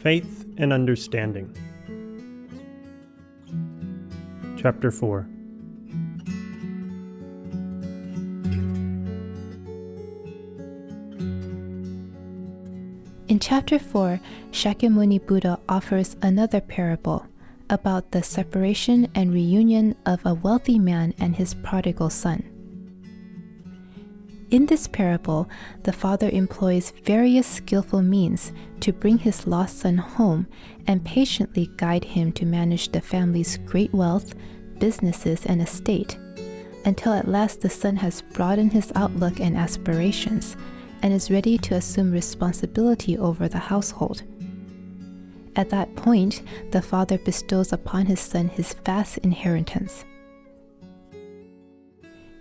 Faith and Understanding. Chapter 4. In Chapter 4, Śākyamuni Buddha offers another parable about the separation and reunion of a wealthy man and his prodigal son. In this parable, the father employs various skillful means to bring his lost son home and patiently guide him to manage the family's great wealth, businesses, and estate, until at last the son has broadened his outlook and aspirations and is ready to assume responsibility over the household. At that point, the father bestows upon his son his vast inheritance.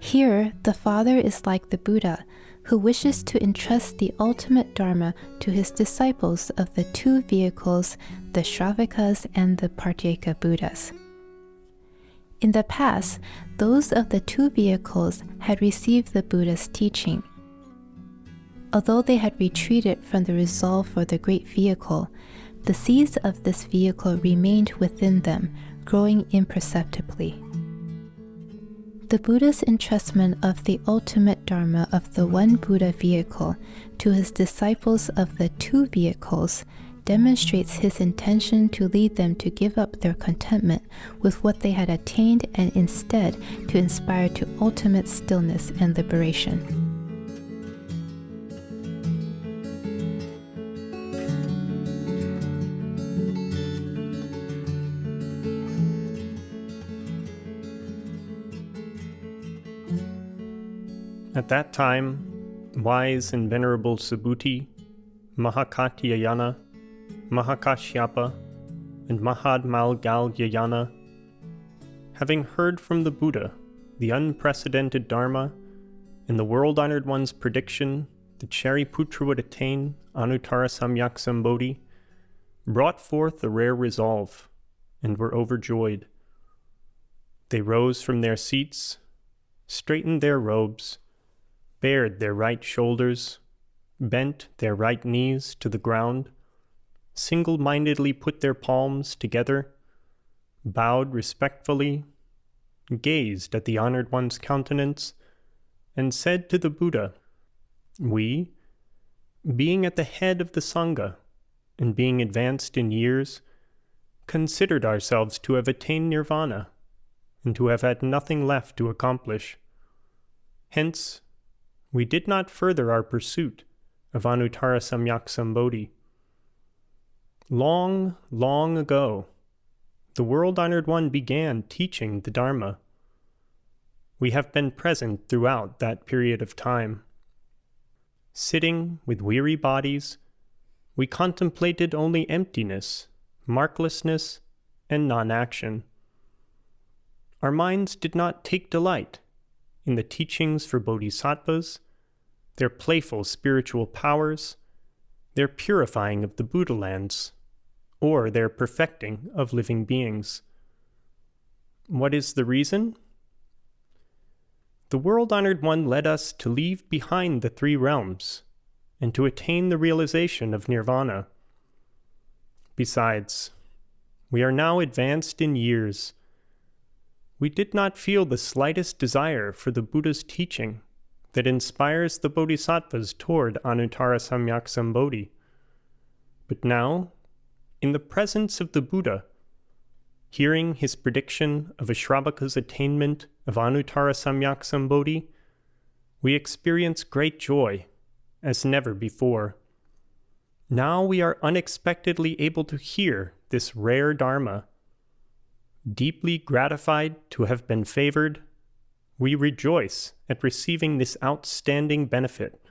Here, the father is like the Buddha, who wishes to entrust the ultimate Dharma to his disciples of the two vehicles, the Śrāvakas and the Pratyekabuddhas. In the past, those of the two vehicles had received the Buddha's teaching. Although they had retreated from the resolve for the great vehicle, the seeds of this vehicle remained within them, growing imperceptibly. The Buddha's entrustment of the ultimate Dharma of the one Buddha vehicle to his disciples of the two vehicles demonstrates his intention to lead them to give up their contentment with what they had attained and instead to inspire to ultimate stillness and liberation. At that time, wise and venerable Subhuti, Mahakatyayana, Mahakashyapa, and Mahadmalgalyayana, having heard from the Buddha the unprecedented Dharma and the world-honored one's prediction that Shariputra would attain Anuttara Samyak Sambodhi, brought forth a rare resolve and were overjoyed. They rose from their seats, straightened their robes, bared their right shoulders, bent their right knees to the ground, single-mindedly put their palms together, bowed respectfully, gazed at the honored one's countenance, and said to the Buddha, "We, being at the head of the Sangha and being advanced in years, considered ourselves to have attained nirvana and to have had nothing left to accomplish. Hence, we did not further our pursuit of Anuttara Samyak Sambodhi. Long, long ago, the world-honored one began teaching the Dharma. We have been present throughout that period of time. Sitting with weary bodies, we contemplated only emptiness, marklessness, and non-action. Our minds did not take delight in the teachings for bodhisattvas, their playful spiritual powers, their purifying of the Buddha lands, or their perfecting of living beings. What is the reason? The world-honored one led us to leave behind the three realms and to attain the realization of nirvana. Besides, we are now advanced in years. We did not feel the slightest desire for the Buddha's teaching that inspires the bodhisattvas toward Anuttara Samyak Sambodhi. But now, in the presence of the Buddha, hearing his prediction of a Śrāvaka's attainment of Anuttara Samyak Sambodhi, we experience great joy as never before. Now we are unexpectedly able to hear this rare Dharma. Deeply gratified to have been favored, we rejoice at receiving this outstanding benefit.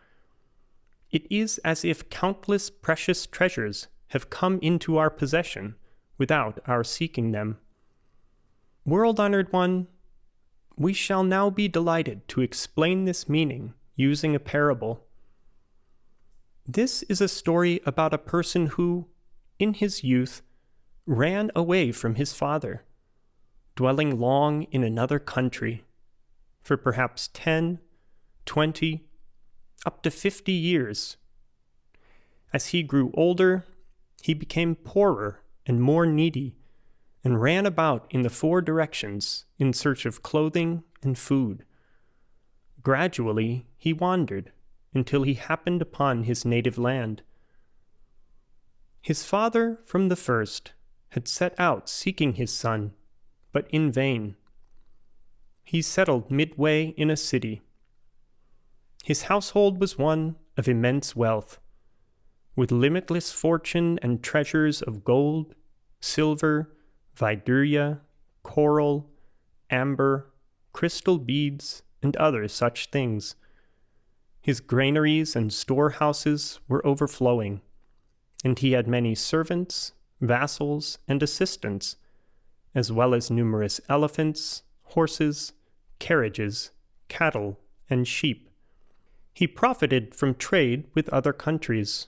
It is as if countless precious treasures have come into our possession without our seeking them. World-honored one, we shall now be delighted to explain this meaning using a parable. This is a story about a person who, in his youth, ran away from his father, dwelling long in another country, for perhaps 10, 20, up to 50 years. As he grew older, he became poorer and more needy, and ran about in the 4 directions in search of clothing and food. Gradually he wandered until he happened upon his native land. His father from the first had set out seeking his son, but in vain. He settled midway in a city. His household was one of immense wealth, with limitless fortune and treasures of gold, silver, vidurya, coral, amber, crystal beads, and other such things. His granaries and storehouses were overflowing, and he had many servants, vassals, and assistants, as well as numerous elephants, horses, carriages, cattle, and sheep. He profited from trade with other countries.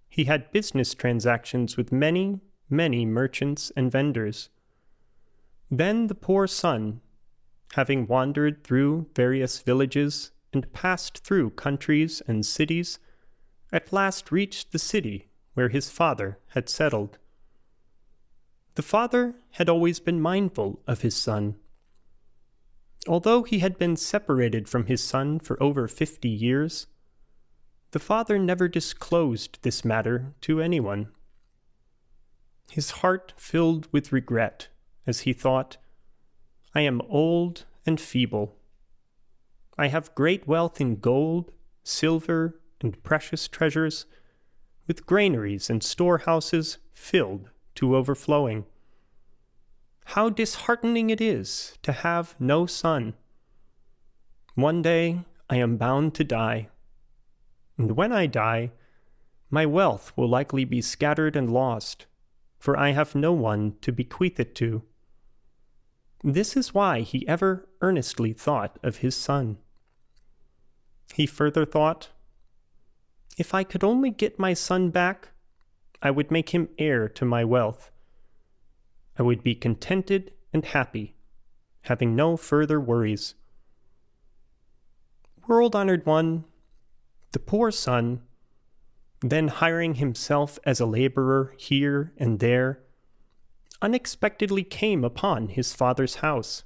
He had business transactions with many, many merchants and vendors. Then the poor son, having wandered through various villages and passed through countries and cities, at last reached the city where his father had settled. The father had always been mindful of his son. Although he had been separated from his son for over 50 years, the father never disclosed this matter to anyone. His heart filled with regret as he thought, "I am old and feeble. I have great wealth in gold, silver, and precious treasures, with granaries and storehouses filled to overflowing. How disheartening it is to have no son. One day I am bound to die, and when I die, my wealth will likely be scattered and lost, for I have no one to bequeath it to." This is why he ever earnestly thought of his son. He further thought, "If I could only get my son back, I would make him heir to my wealth. I would be contented and happy, having no further worries." World-honored one, the poor son, then hiring himself as a laborer here and there, unexpectedly came upon his father's house.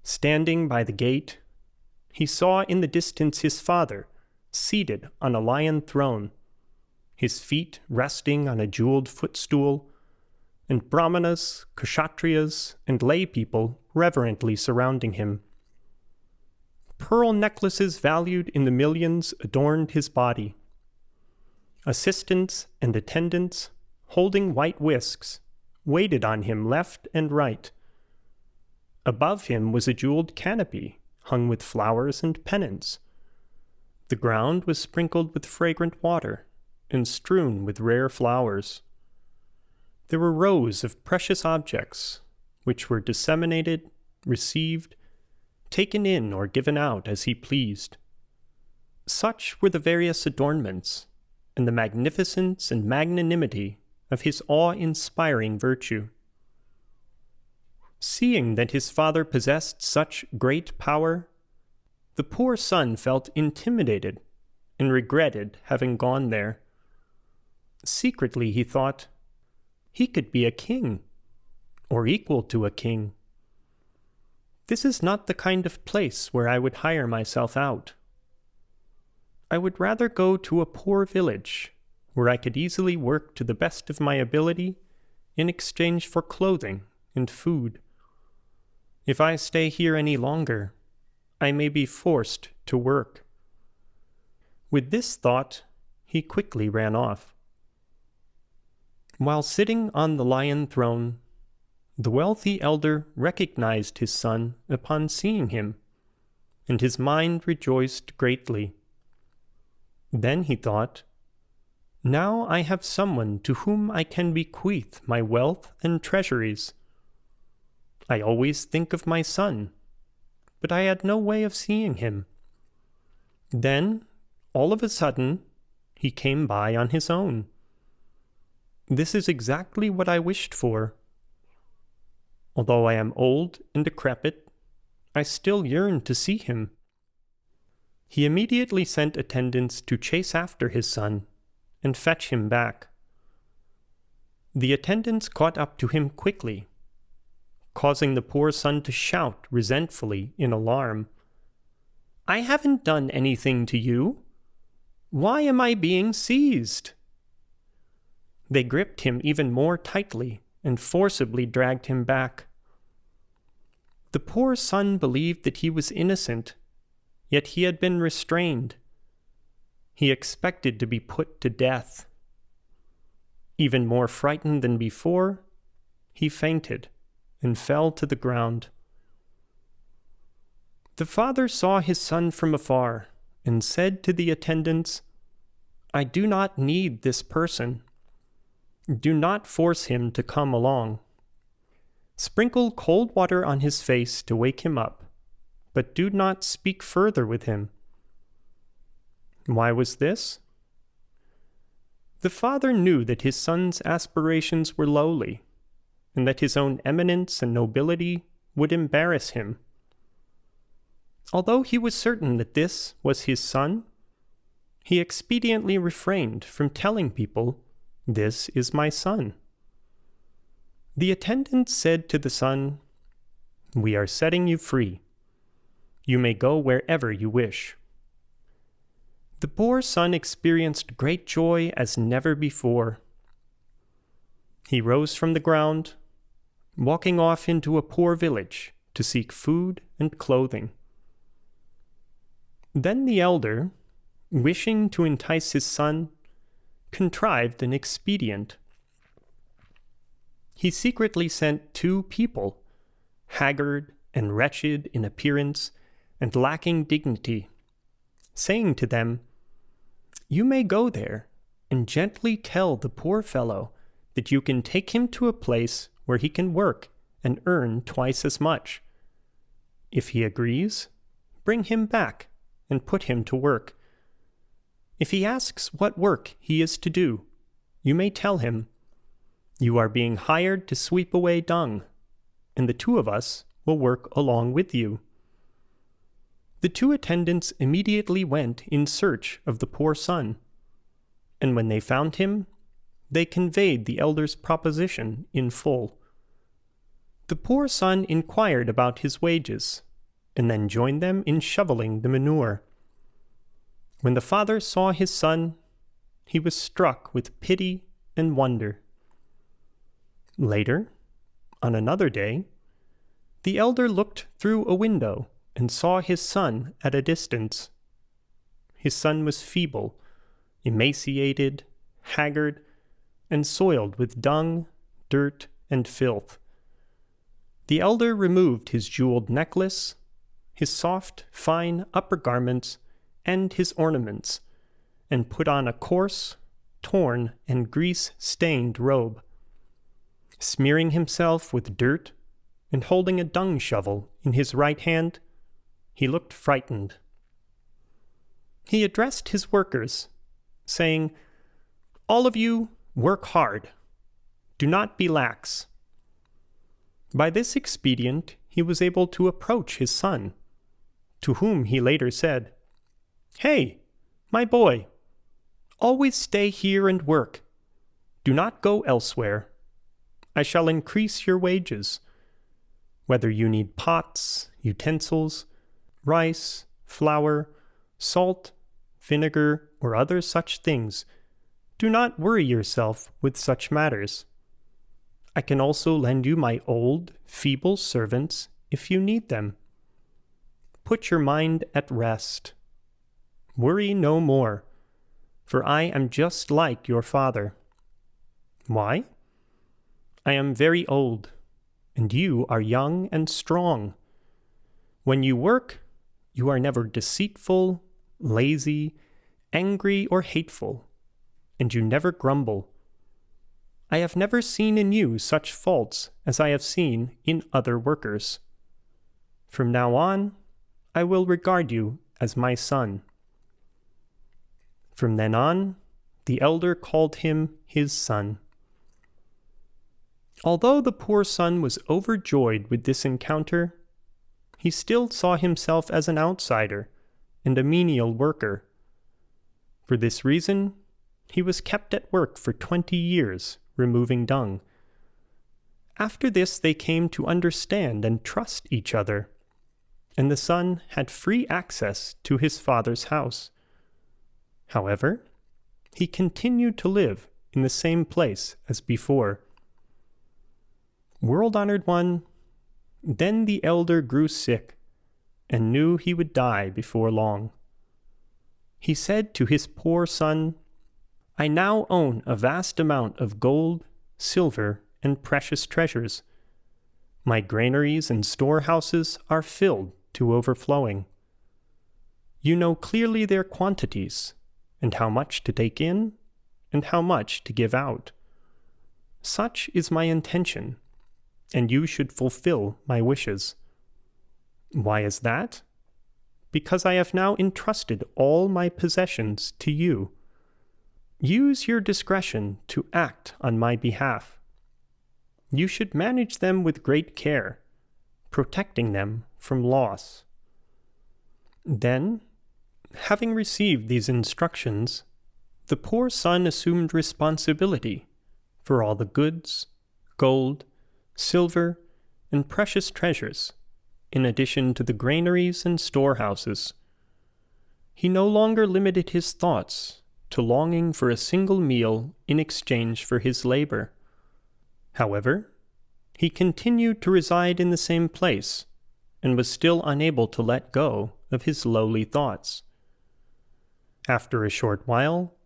Standing by the gate, he saw in the distance his father seated on a lion throne, his feet resting on a jeweled footstool, and brahmanas, kshatriyas, and lay people reverently surrounding him. Pearl necklaces valued in the millions adorned his body. Assistants and attendants, holding white whisks, waited on him left and right. Above him was a jeweled canopy hung with flowers and pennants. The ground was sprinkled with fragrant water and strewn with rare flowers. There were rows of precious objects, which were disseminated, received, taken in or given out as he pleased. Such were the various adornments, and the magnificence and magnanimity of his awe-inspiring virtue. Seeing that his father possessed such great power, the poor son felt intimidated and regretted having gone there. Secretly he thought, he could be a king, or equal to a king. This is not the kind of place where I would hire myself out. I would rather go to a poor village, where I could easily work to the best of my ability in exchange for clothing and food. If I stay here any longer, I may be forced to work. With this thought, he quickly ran off. While sitting on the lion throne, the wealthy elder recognized his son upon seeing him, and his mind rejoiced greatly. Then he thought, "Now I have someone to whom I can bequeath my wealth and treasuries. I always think of my son, but I had no way of seeing him." Then, all of a sudden, he came by on his own. This is exactly what I wished for. Although I am old and decrepit, I still yearn to see him. He immediately sent attendants to chase after his son and fetch him back. The attendants caught up to him quickly, causing the poor son to shout resentfully in alarm, "I haven't done anything to you. Why am I being seized?" They gripped him even more tightly and forcibly dragged him back. The poor son believed that he was innocent, yet he had been restrained. He expected to be put to death. Even more frightened than before, he fainted and fell to the ground. The father saw his son from afar and said to the attendants, "I do not need this person. Do not force him to come along. Sprinkle cold water on his face to wake him up, but do not speak further with him." Why was this? The father knew that his son's aspirations were lowly, and that his own eminence and nobility would embarrass him. Although he was certain that this was his son, he expediently refrained from telling people, "This is my son." The attendant said to the son, "We are setting you free. You may go wherever you wish." The poor son experienced great joy as never before. He rose from the ground, walking off into a poor village to seek food and clothing. Then the elder, wishing to entice his son, contrived an expedient. He secretly sent 2 people, haggard and wretched in appearance and lacking dignity, saying to them, "You may go there and gently tell the poor fellow that you can take him to a place where he can work and earn twice as much. If he agrees, bring him back and put him to work. If he asks what work he is to do, you may tell him, 'You are being hired to sweep away dung, and the 2 of us will work along with you.'" The 2 attendants immediately went in search of the poor son, and when they found him, they conveyed the elder's proposition in full. The poor son inquired about his wages, and then joined them in shoveling the manure. When the father saw his son, he was struck with pity and wonder. Later, on another day, the elder looked through a window and saw his son at a distance. His son was feeble, emaciated, haggard, and soiled with dung, dirt, and filth. The elder removed his jeweled necklace, his soft, fine upper garments, and his ornaments, and put on a coarse, torn, and grease-stained robe. Smearing himself with dirt and holding a dung shovel in his right hand, he looked frightened. He addressed his workers, saying, "All of you work hard. Do not be lax." By this expedient, he was able to approach his son, to whom he later said, "Hey, my boy, always stay here and work. Do not go elsewhere. I shall increase your wages. Whether you need pots, utensils, rice, flour, salt, vinegar, or other such things, do not worry yourself with such matters. I can also lend you my old, feeble servants if you need them. Put your mind at rest. Worry no more, for I am just like your father. Why? I am very old, and you are young and strong. When you work, you are never deceitful, lazy, angry, or hateful, and you never grumble. I have never seen in you such faults as I have seen in other workers. From now on, I will regard you as my son." From then on, the elder called him his son. Although the poor son was overjoyed with this encounter, he still saw himself as an outsider and a menial worker. For this reason, he was kept at work for 20 years, removing dung. After this they came to understand and trust each other, and the son had free access to his father's house. However, he continued to live in the same place as before. World-honored one, then the elder grew sick and knew he would die before long. He said to his poor son, "I now own a vast amount of gold, silver, and precious treasures. My granaries and storehouses are filled to overflowing. You know clearly their quantities, and how much to take in, and how much to give out. Such is my intention, and you should fulfill my wishes. Why is that? Because I have now entrusted all my possessions to you. Use your discretion to act on my behalf. You should manage them with great care, protecting them from loss." Then, having received these instructions, the poor son assumed responsibility for all the goods, gold, silver, and precious treasures, in addition to the granaries and storehouses. He no longer limited his thoughts to longing for a single meal in exchange for his labor. However, he continued to reside in the same place and was still unable to let go of his lowly thoughts. After a short while,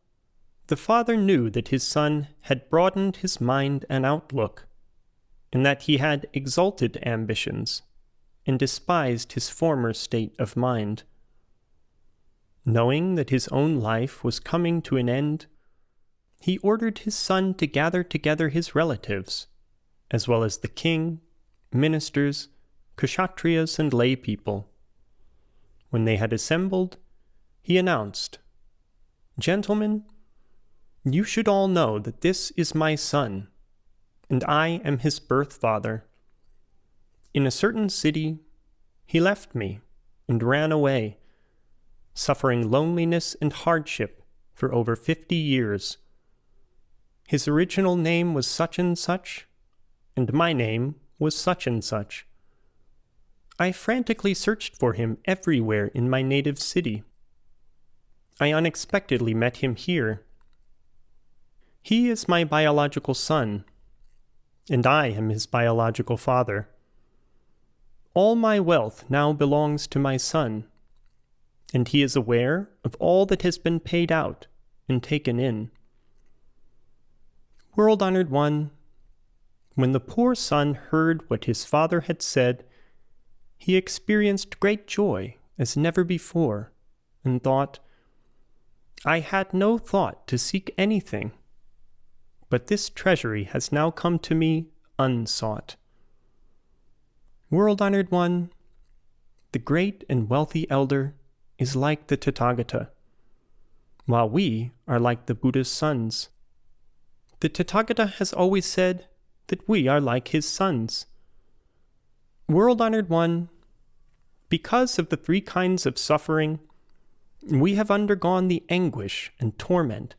the father knew that his son had broadened his mind and outlook, and that he had exalted ambitions and despised his former state of mind. Knowing that his own life was coming to an end, he ordered his son to gather together his relatives, as well as the king, ministers, kshatriyas, and lay people. When they had assembled, he announced, "Gentlemen, you should all know that this is my son, and I am his birth father. In a certain city, he left me and ran away, suffering loneliness and hardship for over 50 years. His original name was such and such, and my name was such and such. I frantically searched for him everywhere in my native city. I unexpectedly met him here. He is my biological son, and I am his biological father. All my wealth now belongs to my son, and he is aware of all that has been paid out and taken in." World-honored one, when the poor son heard what his father had said, he experienced great joy as never before, and thought, "I had no thought to seek anything, but this treasury has now come to me unsought." World-honored one, the great and wealthy elder is like the Tathagata, while we are like the Buddha's sons. The Tathagata has always said that we are like his sons. World-honored one, because of the 3 kinds of suffering, we have undergone the anguish and torment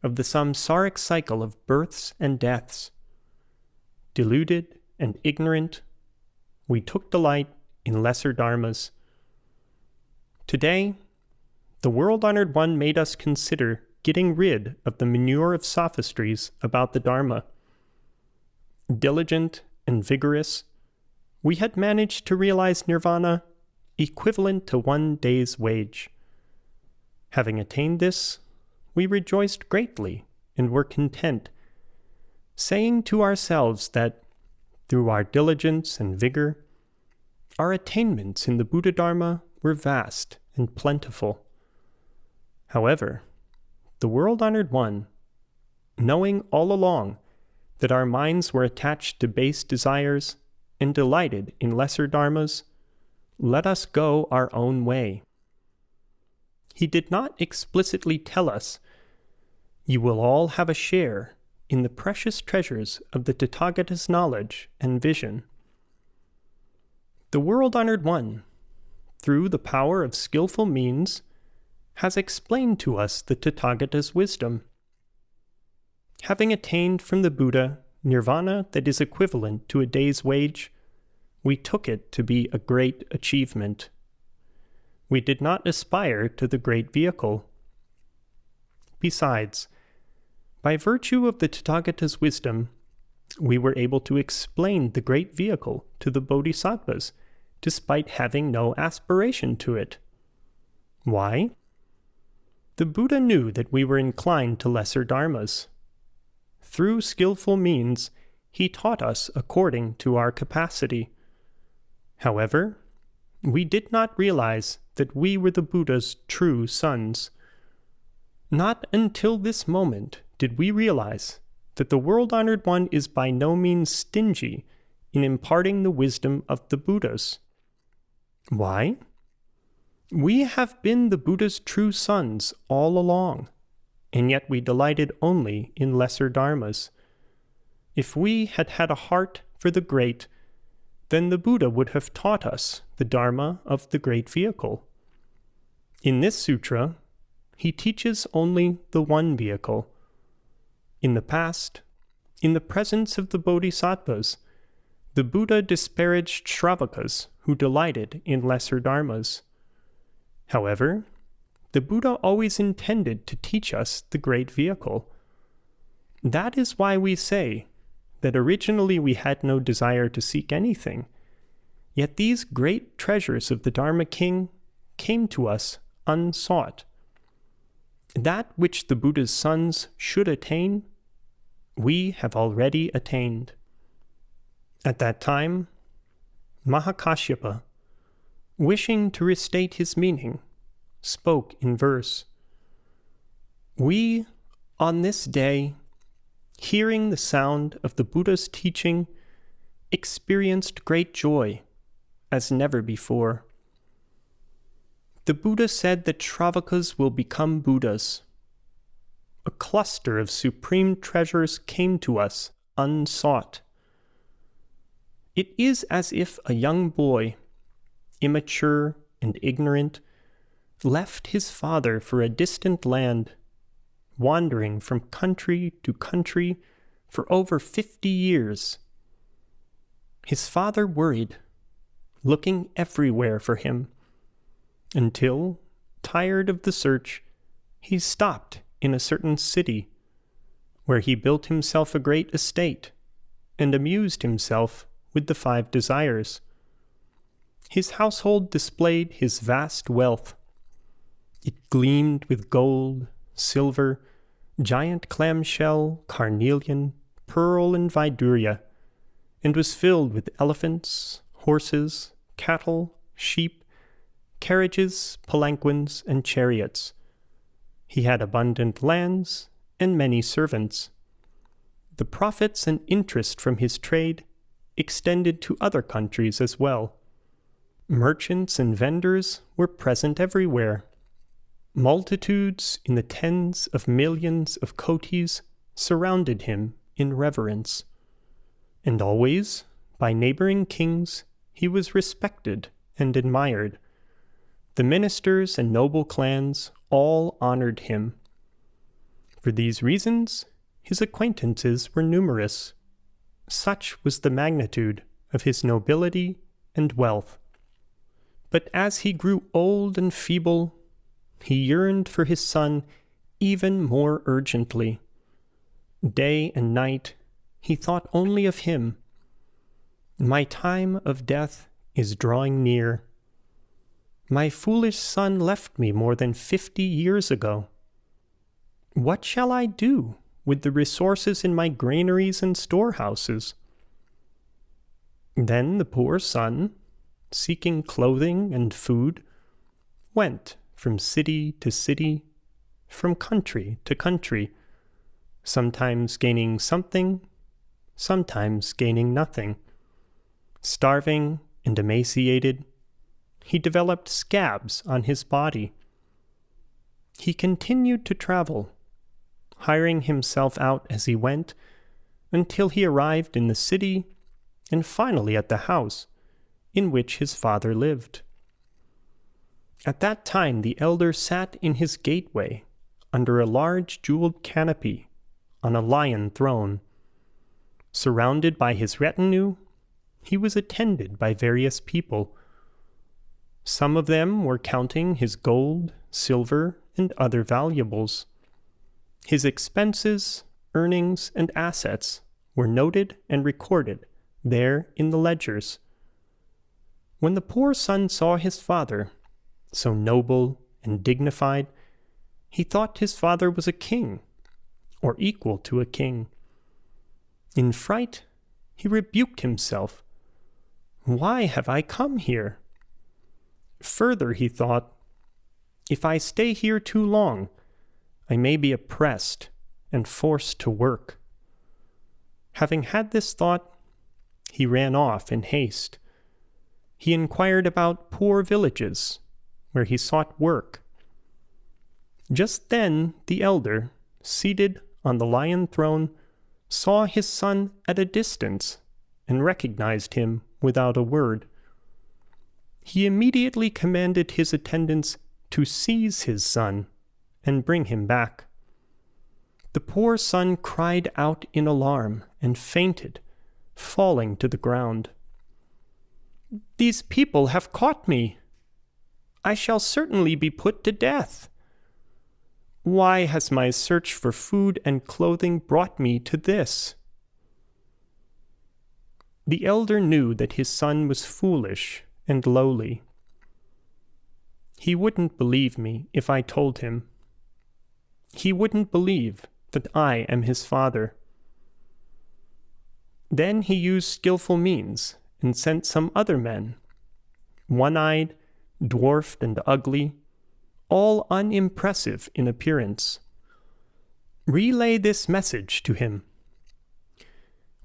of the samsaric cycle of births and deaths. Deluded and ignorant, we took delight in lesser dharmas. Today, the world-honored one made us consider getting rid of the manure of sophistries about the Dharma. Diligent and vigorous, we had managed to realize nirvana equivalent to 1 day's wage. Having attained this, we rejoiced greatly and were content, saying to ourselves that, through our diligence and vigor, our attainments in the Buddha Dharma were vast and plentiful. However, the world-honored one, knowing all along that our minds were attached to base desires and delighted in lesser dharmas, let us go our own way. He did not explicitly tell us, "You will all have a share in the precious treasures of the Tathagata's knowledge and vision." The world-honored one, through the power of skillful means, has explained to us the Tathagata's wisdom. Having attained from the Buddha nirvana that is equivalent to a day's wage, we took it to be a great achievement. We did not aspire to the great vehicle. Besides, by virtue of the Tathagata's wisdom, we were able to explain the great vehicle to the bodhisattvas, despite having no aspiration to it. Why? The Buddha knew that we were inclined to lesser dharmas. Through skillful means, he taught us according to our capacity. However, we did not realize that we were the Buddha's true sons. Not until this moment did we realize that the world-honored one is by no means stingy in imparting the wisdom of the Buddhas. Why? We have been the Buddha's true sons all along, and yet we delighted only in lesser dharmas. If we had had a heart for the great, then the Buddha would have taught us the Dharma of the great vehicle. In this sutra, he teaches only the one vehicle. In the past, in the presence of the bodhisattvas, the Buddha disparaged Śrāvakas who delighted in lesser dharmas. However, the Buddha always intended to teach us the great vehicle. That is why we say that originally we had no desire to seek anything, yet these great treasures of the Dharma King came to us unsought. That which the Buddha's sons should attain, we have already attained. At that time, Mahakāssyapa, wishing to restate his meaning, spoke in verse. We, on this day, hearing the sound of the Buddha's teaching, experienced great joy, as never before. The Buddha said that Śrāvakas will become Buddhas. A cluster of supreme treasures came to us unsought. It is as if a young boy, immature and ignorant, left his father for a distant land, wandering from country to country for over 50 years. His father worried, looking everywhere for him, until, tired of the search, he stopped in a certain city, where he built himself a great estate and amused himself with the 5 desires. His household displayed his vast wealth. It gleamed with gold, silver, giant clamshell, carnelian, pearl, and vidurya, and was filled with elephants, horses, cattle, sheep, carriages, palanquins, and chariots. He had abundant lands and many servants. The profits and interest from his trade extended to other countries as well. Merchants and vendors were present everywhere. Multitudes in the tens of millions of kotis surrounded him in reverence. And always, by neighboring kings, he was respected and admired. The ministers and noble clans all honored him. For these reasons, his acquaintances were numerous. Such was the magnitude of his nobility and wealth. But as he grew old and feeble, he yearned for his son even more urgently. Day and night, he thought only of him. My time of death is drawing near. My foolish son left me more than 50 years ago. What shall I do with the resources in my granaries and storehouses? Then the poor son, seeking clothing and food, went from city to city, from country to country, sometimes gaining something, sometimes gaining nothing. Starving and emaciated, he developed scabs on his body. He continued to travel, hiring himself out as he went, until he arrived in the city and finally at the house in which his father lived. At that time the elder sat in his gateway under a large jeweled canopy, on a lion throne. Surrounded by his retinue, he was attended by various people. Some of them were counting his gold, silver, and other valuables. His expenses, earnings, and assets were noted and recorded there in the ledgers. When the poor son saw his father, so noble and dignified, he thought his father was a king, or equal to a king. In fright, he rebuked himself. Why have I come here? Further, he thought, if I stay here too long, I may be oppressed and forced to work. Having had this thought, he ran off in haste. He inquired about poor villages, where he sought work. Just then the elder, seated on the lion throne, saw his son at a distance and recognized him without a word. He immediately commanded his attendants to seize his son and bring him back. The poor son cried out in alarm and fainted, falling to the ground. "These people have caught me. I shall certainly be put to death. Why has my search for food and clothing brought me to this?" The elder knew that his son was foolish and lowly. He wouldn't believe me if I told him. He wouldn't believe that I am his father. Then he used skillful means and sent some other men, one-eyed, dwarfed, and ugly, all unimpressive in appearance. Relay this message to him.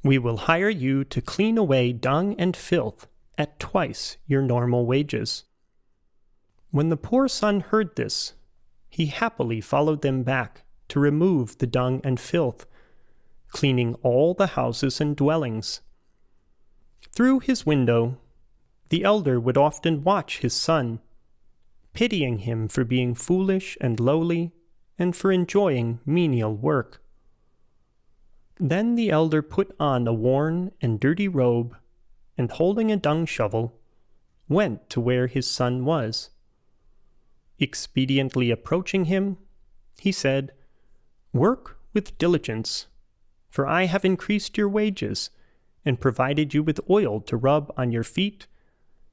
We will hire you to clean away dung and filth at twice your normal wages. When the poor son heard this, he happily followed them back to remove the dung and filth, cleaning all the houses and dwellings. Through his window, the elder would often watch his son, pitying him for being foolish and lowly and for enjoying menial work. Then the elder put on a worn and dirty robe and, holding a dung shovel, went to where his son was. Expediently approaching him, he said, "Work with diligence, for I have increased your wages and provided you with oil to rub on your feet,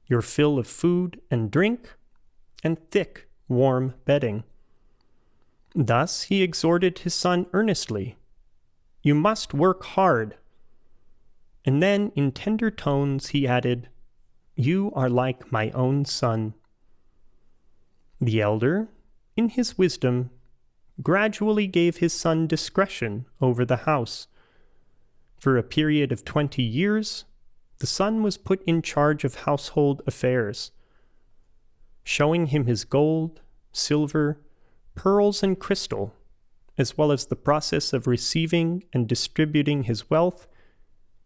your fill of food and drink, and thick, warm bedding." Thus he exhorted his son earnestly, "You must work hard." And then in tender tones he added, "You are like my own son." The elder, in his wisdom, gradually gave his son discretion over the house. For a period of 20 years, the son was put in charge of household affairs, showing him his gold, silver, pearls, and crystal, as well as the process of receiving and distributing his wealth.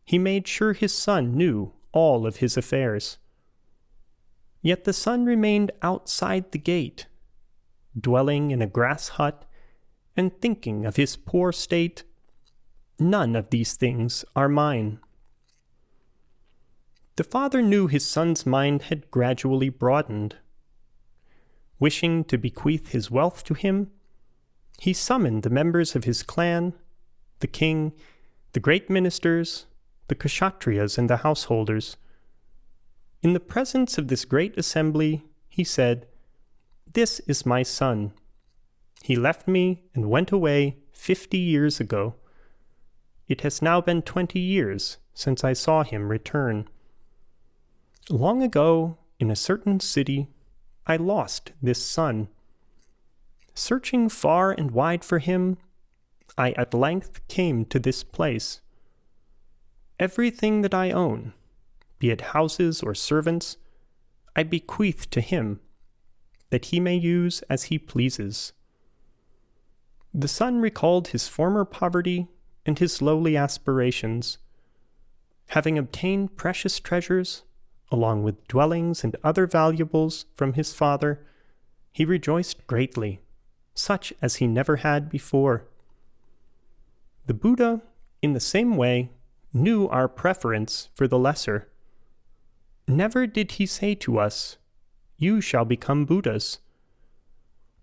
He made sure his son knew all of his affairs. Yet the son remained outside the gate, dwelling in a grass hut and thinking of his poor state. "None of these things are mine." The father knew his son's mind had gradually broadened. Wishing to bequeath his wealth to him, he summoned the members of his clan, the king, the great ministers, the kshatriyas, and the householders. In the presence of this great assembly, he said, "This is my son. He left me and went away 50 years ago. It has now been 20 years since I saw him return. Long ago, in a certain city, I lost this son. Searching far and wide for him, I at length came to this place. Everything that I own, be it houses or servants, I bequeath to him, that he may use as he pleases." The son recalled his former poverty and his lowly aspirations. Having obtained precious treasures, along with dwellings and other valuables from his father, he rejoiced greatly, such as he never had before. The Buddha, in the same way, knew our preference for the lesser. Never did he say to us, "You shall become Buddhas."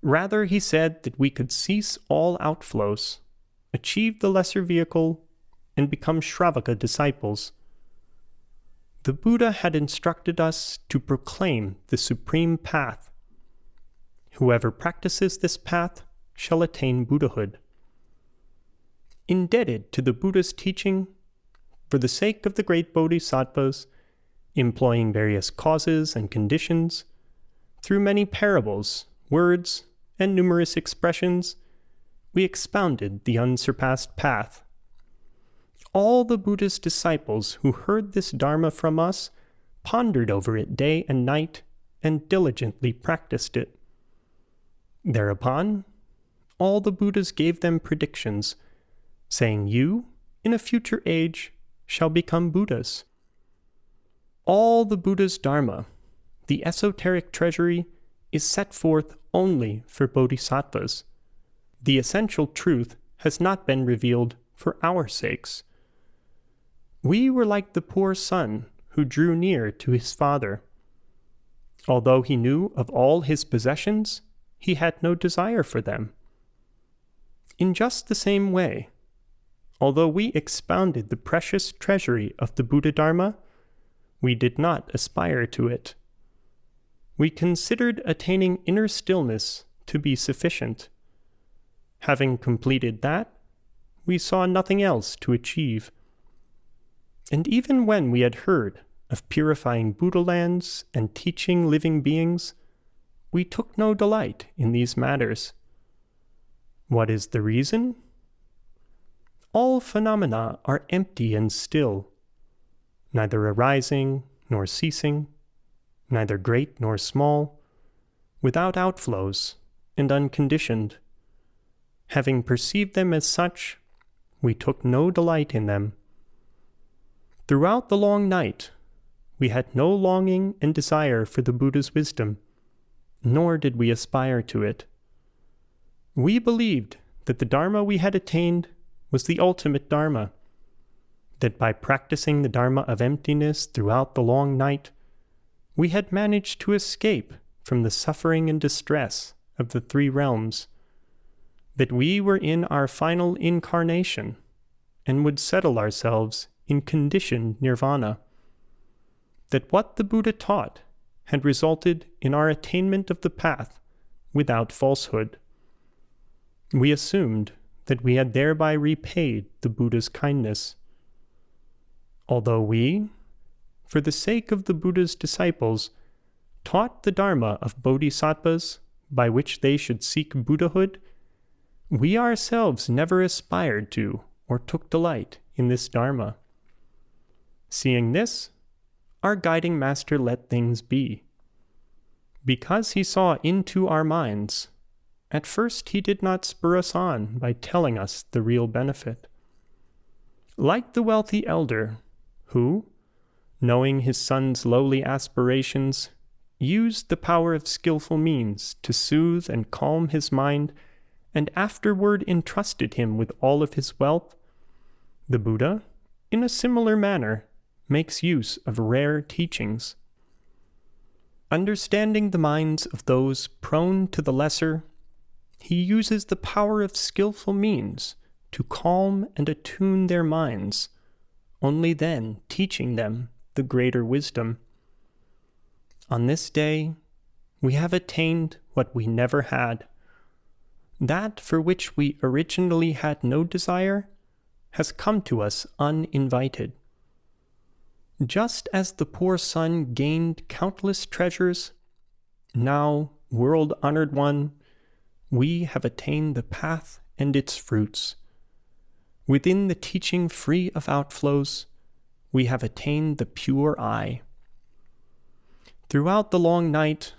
Rather, he said that we could cease all outflows, achieve the lesser vehicle, and become Śrāvaka disciples. The Buddha had instructed us to proclaim the supreme path. Whoever practices this path shall attain Buddhahood. Indebted to the Buddha's teaching, for the sake of the great bodhisattvas, employing various causes and conditions, through many parables, words, and numerous expressions, we expounded the unsurpassed path. All the Buddha's disciples who heard this Dharma from us pondered over it day and night and diligently practiced it. Thereupon, all the Buddhas gave them predictions, saying, "You, in a future age, shall become Buddhas." All the Buddha's Dharma, the esoteric treasury, is set forth only for bodhisattvas. The essential truth has not been revealed for our sakes. We were like the poor son who drew near to his father. Although he knew of all his possessions, he had no desire for them. In just the same way, although we expounded the precious treasury of the Buddha Dharma, we did not aspire to it. We considered attaining inner stillness to be sufficient. Having completed that, we saw nothing else to achieve. And even when we had heard of purifying Buddha lands and teaching living beings, we took no delight in these matters. What is the reason? All phenomena are empty and still, neither arising nor ceasing, neither great nor small, without outflows and unconditioned. Having perceived them as such, we took no delight in them. Throughout the long night, we had no longing and desire for the Buddha's wisdom, nor did we aspire to it. We believed that the Dharma we had attained was the ultimate Dharma, that by practicing the Dharma of emptiness throughout the long night, we had managed to escape from the suffering and distress of the three realms, that we were in our final incarnation and would settle ourselves in conditioned nirvana, that what the Buddha taught had resulted in our attainment of the path without falsehood. We assumed that we had thereby repaid the Buddha's kindness. Although we, for the sake of the Buddha's disciples, taught the Dharma of bodhisattvas by which they should seek Buddhahood, we ourselves never aspired to or took delight in this Dharma. Seeing this, our guiding master let things be. Because he saw into our minds, at first he did not spur us on by telling us the real benefit. Like the wealthy elder, who, knowing his son's lowly aspirations, used the power of skillful means to soothe and calm his mind, and afterward entrusted him with all of his wealth, the Buddha, in a similar manner, makes use of rare teachings. Understanding the minds of those prone to the lesser, he uses the power of skillful means to calm and attune their minds, only then teaching them the greater wisdom. On this day, we have attained what we never had. That for which we originally had no desire has come to us uninvited. Just as the poor son gained countless treasures, now, world-honored one, we have attained the path and its fruits. Within the teaching free of outflows, we have attained the pure eye. Throughout the long night,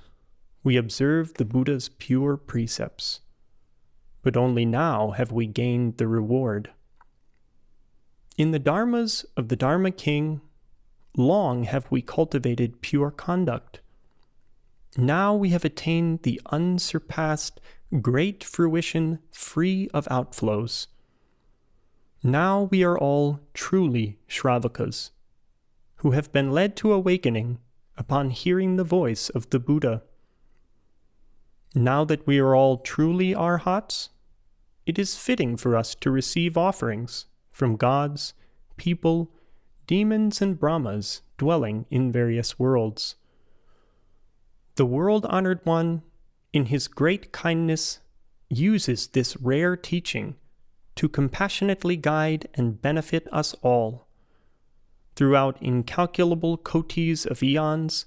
we observed the Buddha's pure precepts, but only now have we gained the reward. In the dharmas of the Dharma King, long have we cultivated pure conduct. Now we have attained the unsurpassed great fruition free of outflows. Now we are all truly Śrāvakas, who have been led to awakening upon hearing the voice of the Buddha. Now that we are all truly Arhats, it is fitting for us to receive offerings from gods, people, demons, and Brahmas dwelling in various worlds. The world-honored one, in his great kindness, uses this rare teaching to compassionately guide and benefit us all. Throughout incalculable kotis of eons,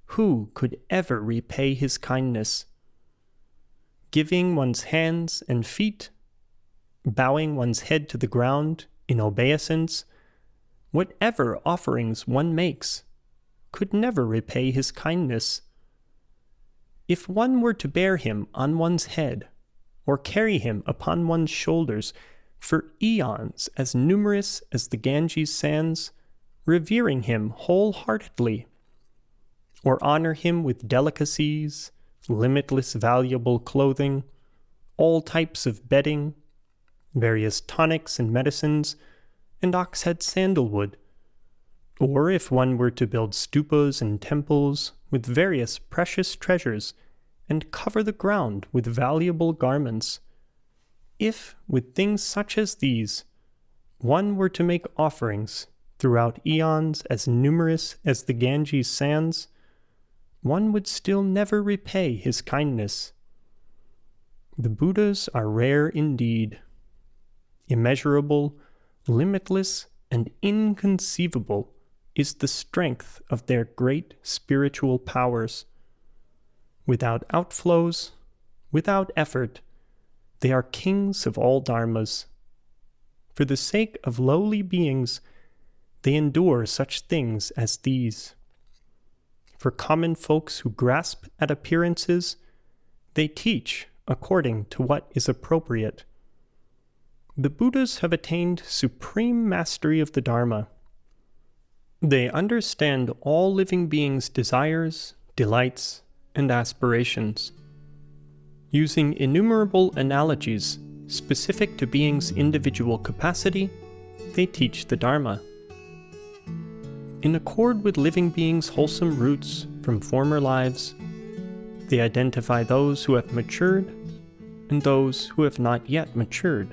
who could ever repay his kindness? Giving one's hands and feet, bowing one's head to the ground in obeisance, whatever offerings one makes, could never repay his kindness. If one were to bear him on one's head, or carry him upon one's shoulders for eons as numerous as the Ganges sands, revering him wholeheartedly, or honor him with delicacies, limitless valuable clothing, all types of bedding, various tonics and medicines, and oxhead sandalwood, or if one were to build stupas and temples with various precious treasures and cover the ground with valuable garments, if, with things such as these, one were to make offerings throughout eons as numerous as the Ganges sands, one would still never repay his kindness. The Buddhas are rare indeed. Immeasurable, limitless, and inconceivable is the strength of their great spiritual powers. Without outflows, without effort, they are kings of all dharmas. For the sake of lowly beings, they endure such things as these. For common folks who grasp at appearances, they teach according to what is appropriate. The Buddhas have attained supreme mastery of the Dharma. They understand all living beings' desires, delights, and aspirations. Using innumerable analogies specific to beings' individual capacity, they teach the Dharma. In accord with living beings' wholesome roots from former lives, they identify those who have matured and those who have not yet matured.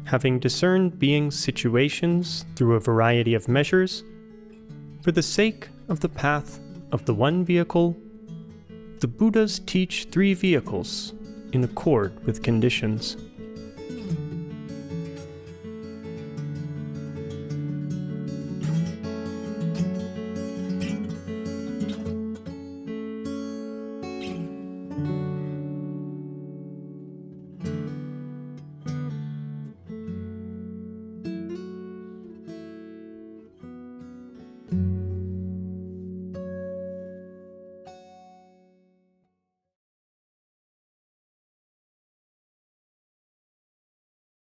Having discerned beings' situations through a variety of measures, for the sake of the path of the one vehicle, the Buddhas teach 3 vehicles in accord with conditions.